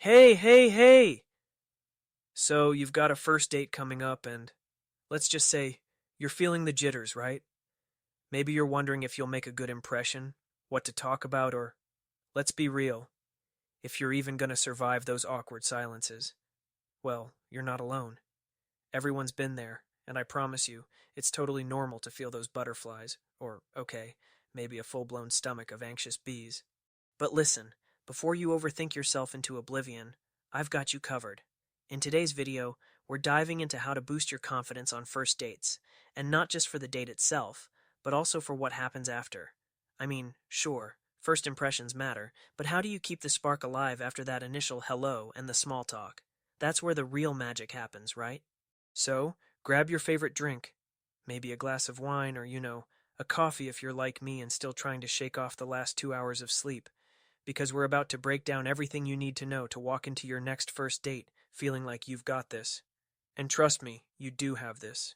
Hey, hey, hey! So, you've got a first date coming up, and let's just say you're feeling the jitters, right? Maybe you're wondering if you'll make a good impression, what to talk about, or let's be real, if you're even gonna survive those awkward silences. Well, you're not alone. Everyone's been there, and I promise you, it's totally normal to feel those butterflies, or, okay, maybe a full blown stomach of anxious bees. But listen, before you overthink yourself into oblivion, I've got you covered. In today's video, we're diving into how to boost your confidence on first dates, and not just for the date itself, but also for what happens after. I mean, sure, first impressions matter, but how do you keep the spark alive after that initial hello and the small talk? That's where the real magic happens, right? So, grab your favorite drink, maybe a glass of wine or, a coffee if you're like me and still trying to shake off the last 2 hours of sleep, because we're about to break down everything you need to know to walk into your next first date feeling like you've got this. And trust me, you do have this.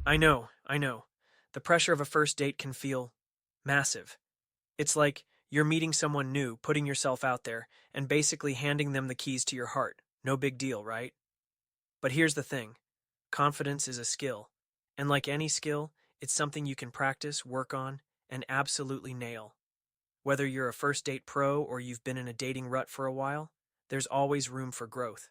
I know. The pressure of a first date can feel massive. It's like you're meeting someone new, putting yourself out there, and basically handing them the keys to your heart. No big deal, right? But here's the thing, confidence is a skill. And like any skill, it's something you can practice, work on, and absolutely nail. Whether you're a first date pro or you've been in a dating rut for a while, there's always room for growth.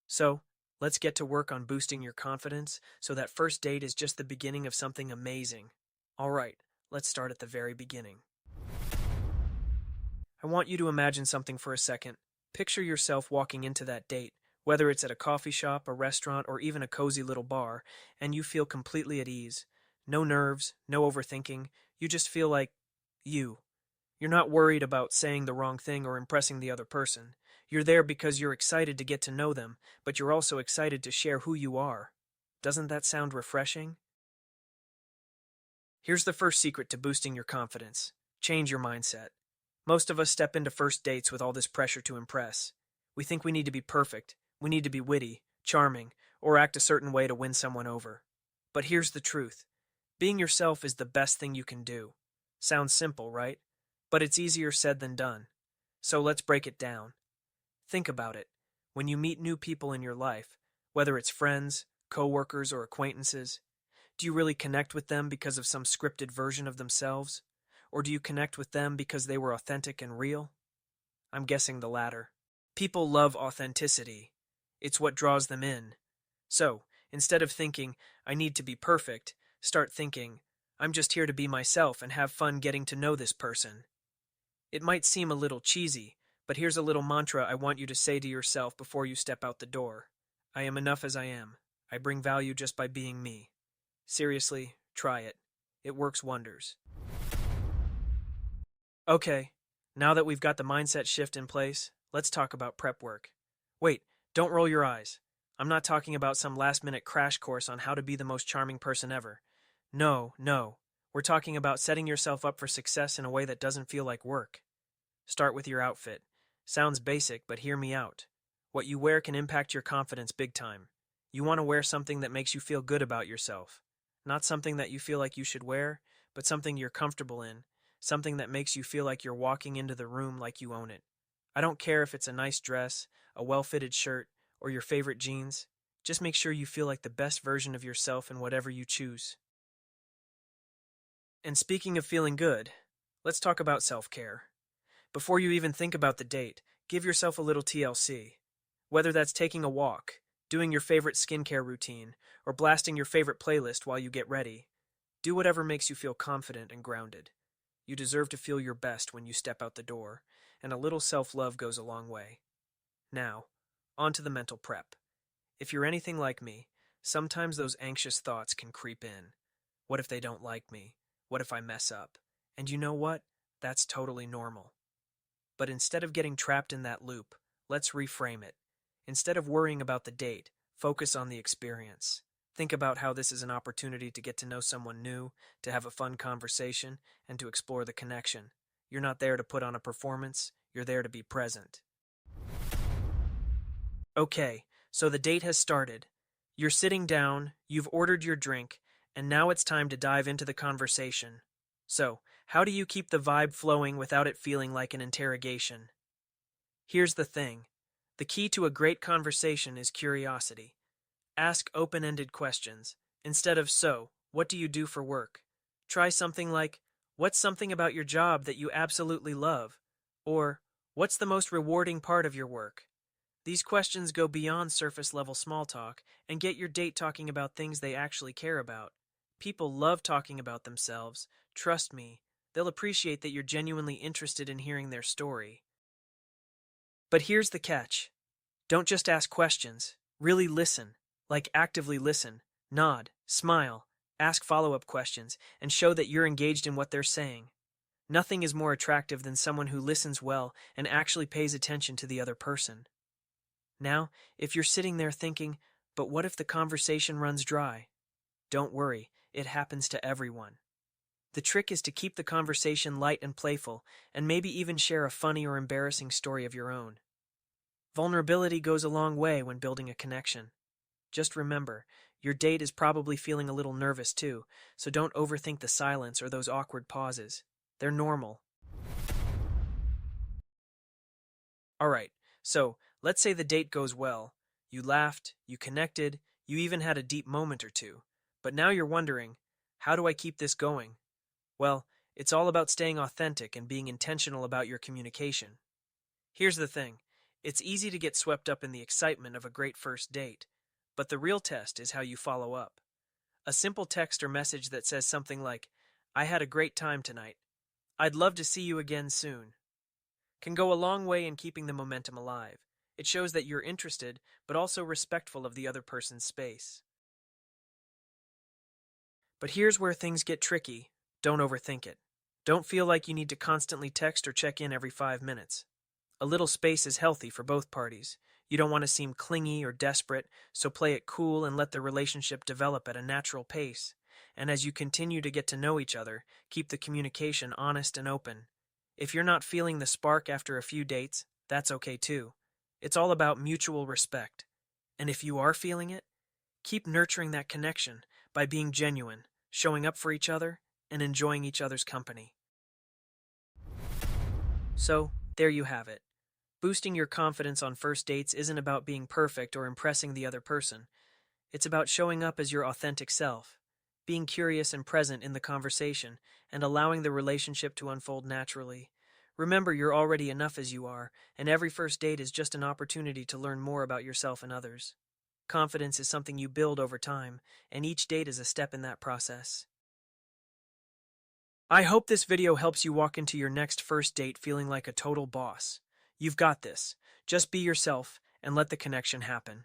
So, let's get to work on boosting your confidence so that first date is just the beginning of something amazing. Alright, let's start at the very beginning. I want you to imagine something for a second. Picture yourself walking into that date, whether it's at a coffee shop, a restaurant, or even a cozy little bar, and you feel completely at ease. No nerves, no overthinking, you just feel like you. You're not worried about saying the wrong thing or impressing the other person. You're there because you're excited to get to know them, but you're also excited to share who you are. Doesn't that sound refreshing? Here's the first secret to boosting your confidence. Change your mindset. Most of us step into first dates with all this pressure to impress. We think we need to be perfect, we need to be witty, charming, or act a certain way to win someone over. But here's the truth. Being yourself is the best thing you can do. Sounds simple, right? But it's easier said than done. So let's break it down. Think about it. When you meet new people in your life, whether it's friends, coworkers, or acquaintances, do you really connect with them because of some scripted version of themselves? Or do you connect with them because they were authentic and real? I'm guessing the latter. People love authenticity. It's what draws them in. So, instead of thinking, I need to be perfect, start thinking, I'm just here to be myself and have fun getting to know this person. It might seem a little cheesy, but here's a little mantra I want you to say to yourself before you step out the door. I am enough as I am. I bring value just by being me. Seriously, try it. It works wonders. Okay, now that we've got the mindset shift in place, let's talk about prep work. Wait, don't roll your eyes. I'm not talking about some last-minute crash course on how to be the most charming person ever. No. We're talking about setting yourself up for success in a way that doesn't feel like work. Start with your outfit. Sounds basic, but hear me out. What you wear can impact your confidence big time. You want to wear something that makes you feel good about yourself. Not something that you feel like you should wear, but something you're comfortable in. Something that makes you feel like you're walking into the room like you own it. I don't care if it's a nice dress, a well-fitted shirt, or your favorite jeans. Just make sure you feel like the best version of yourself in whatever you choose. And speaking of feeling good, let's talk about self-care. Before you even think about the date, give yourself a little TLC. Whether that's taking a walk, doing your favorite skincare routine, or blasting your favorite playlist while you get ready, do whatever makes you feel confident and grounded. You deserve to feel your best when you step out the door, and a little self-love goes a long way. Now, on to the mental prep. If you're anything like me, sometimes those anxious thoughts can creep in. What if they don't like me? What if I mess up? And you know what? That's totally normal. But instead of getting trapped in that loop, let's reframe it. Instead of worrying about the date, focus on the experience. Think about how this is an opportunity to get to know someone new, to have a fun conversation, and to explore the connection. You're not there to put on a performance, you're there to be present. Okay, so the date has started. You're sitting down, you've ordered your drink, and now it's time to dive into the conversation. So, how do you keep the vibe flowing without it feeling like an interrogation? Here's the thing. The key to a great conversation is curiosity. Ask open-ended questions. Instead of, so, what do you do for work? Try something like, what's something about your job that you absolutely love? Or, what's the most rewarding part of your work? These questions go beyond surface-level small talk and get your date talking about things they actually care about. People love talking about themselves. Trust me, they'll appreciate that you're genuinely interested in hearing their story. But here's the catch. Don't just ask questions. Really listen. Like actively listen. Nod, smile, ask follow-up questions, and show that you're engaged in what they're saying. Nothing is more attractive than someone who listens well and actually pays attention to the other person. Now, if you're sitting there thinking, but what if the conversation runs dry? Don't worry, it happens to everyone. The trick is to keep the conversation light and playful, and maybe even share a funny or embarrassing story of your own. Vulnerability goes a long way when building a connection. Just remember, your date is probably feeling a little nervous too, so don't overthink the silence or those awkward pauses. They're normal. Alright, so let's say the date goes well. You laughed, you connected, you even had a deep moment or two. But now you're wondering, how do I keep this going? Well, it's all about staying authentic and being intentional about your communication. Here's the thing. It's easy to get swept up in the excitement of a great first date, but the real test is how you follow up. A simple text or message that says something like, I had a great time tonight. I'd love to see you again soon, can go a long way in keeping the momentum alive. It shows that you're interested, but also respectful of the other person's space. But here's where things get tricky. Don't overthink it. Don't feel like you need to constantly text or check in every 5 minutes. A little space is healthy for both parties. You don't want to seem clingy or desperate, so play it cool and let the relationship develop at a natural pace. And as you continue to get to know each other, keep the communication honest and open. If you're not feeling the spark after a few dates, that's okay too. It's all about mutual respect. And if you are feeling it, keep nurturing that connection by being genuine, showing up for each other, and enjoying each other's company. So, there you have it. Boosting your confidence on first dates isn't about being perfect or impressing the other person. It's about showing up as your authentic self, being curious and present in the conversation, and allowing the relationship to unfold naturally. Remember, you're already enough as you are, and every first date is just an opportunity to learn more about yourself and others. Confidence is something you build over time, and each date is a step in that process. I hope this video helps you walk into your next first date feeling like a total boss. You've got this. Just be yourself and let the connection happen.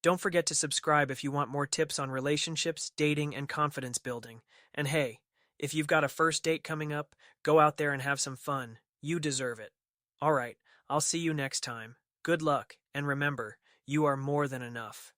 Don't forget to subscribe if you want more tips on relationships, dating, and confidence building. And hey, if you've got a first date coming up, go out there and have some fun. You deserve it. Alright, I'll see you next time. Good luck, and remember, you are more than enough.